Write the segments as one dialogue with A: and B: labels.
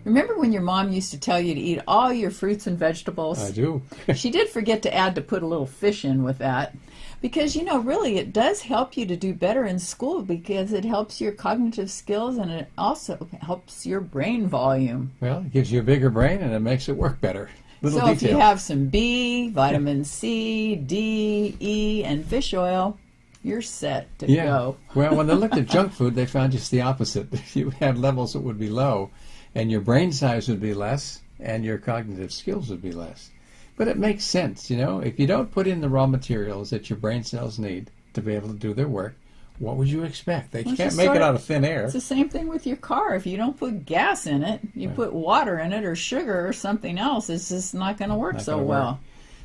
A: Remember when your mom used to tell you to eat all your fruits and vegetables?
B: I do.
A: She did forget to add to put a little fish in with that. Because, really, it does help you to do better in school because it helps your cognitive skills and it also helps your brain volume.
B: Well, it gives you a bigger brain and it makes it work better. Little
A: so
B: detail.
A: If you have some B, vitamin C, D, E, and fish oil, you're set to go.
B: Well, when they looked at junk food, they found just the opposite. You had levels that would be low, and your brain size would be less, and your cognitive skills would be less. But it makes sense, If you don't put in the raw materials that your brain cells need to be able to do their work, what would you expect? They can't make it out of thin air.
A: It's the same thing with your car. If you don't put gas in it, you put water in it or sugar or something else, it's just not going to work so well.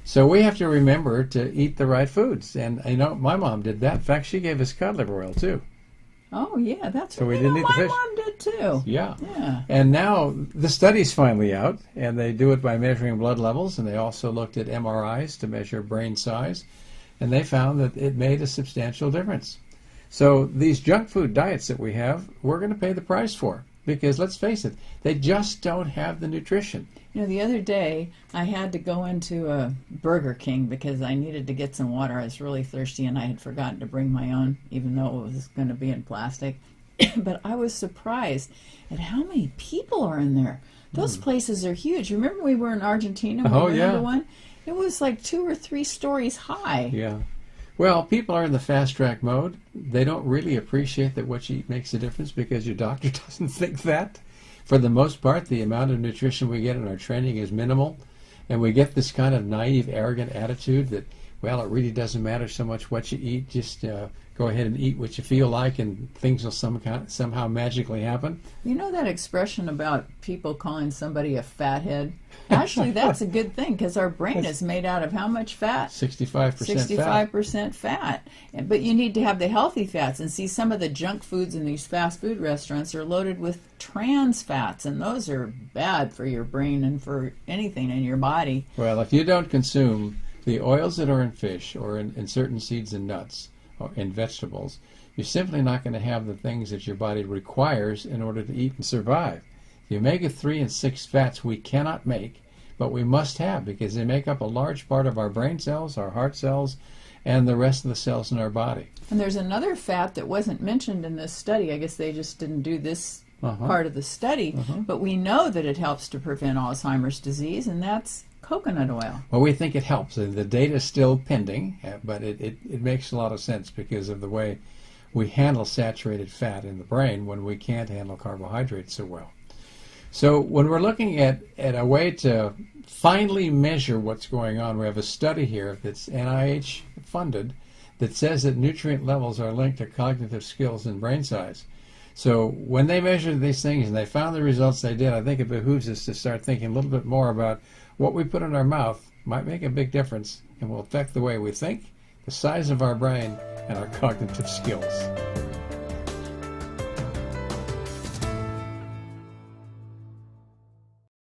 B: So we have to remember to eat the right foods. And, my mom did that. In fact, she gave us cod liver oil, too.
A: Oh, yeah, that's
B: so we didn't eat the fish.
A: My mom did, too.
B: Yeah. And now the study's finally out, and they do it by measuring blood levels, and they also looked at MRIs to measure brain size, and they found that it made a substantial difference. So these junk food diets that we have, we're going to pay the price for, because let's face it, they just don't have the nutrition.
A: The other day, I had to go into a Burger King because I needed to get some water. I was really thirsty, and I had forgotten to bring my own, even though it was going to be in plastic. But I was surprised at how many people are in there. Those places are huge. Remember we were in Argentina? We went into one? It was like 2 or 3 stories high.
B: Yeah. Well, people are in the fast track mode. They don't really appreciate that what you eat makes a difference because your doctor doesn't think that. For the most part, the amount of nutrition we get in our training is minimal, and we get this kind of naive, arrogant attitude that, well, it really doesn't matter so much what you eat, just go ahead and eat what you feel like and things will somehow magically happen.
A: You know that expression about people calling somebody a fathead? Actually, that's a good thing because our brain is made out of how much fat?
B: 65%
A: 65% fat. But you need to have the healthy fats. And see, some of the junk foods in these fast food restaurants are loaded with trans fats, and those are bad for your brain and for anything in your body.
B: Well, if you don't consume the oils that are in fish or in certain seeds and nuts or in vegetables, you're simply not going to have the things that your body requires in order to eat and survive. The omega-3 and 6 fats we cannot make, but we must have because they make up a large part of our brain cells, our heart cells, and the rest of the cells in our body.
A: And there's another fat that wasn't mentioned in this study. I guess they just didn't do this part of the study, but we know that it helps to prevent Alzheimer's disease, and that's coconut oil.
B: Well, we think it helps. The data is still pending, but it makes a lot of sense because of the way we handle saturated fat in the brain when we can't handle carbohydrates so well. So when we're looking at a way to finally measure what's going on, we have a study here that's NIH funded that says that nutrient levels are linked to cognitive skills and brain size. So when they measured these things and they found the results they did, I think it behooves us to start thinking a little bit more about what we put in our mouth might make a big difference and will affect the way we think, the size of our brain, and our cognitive skills.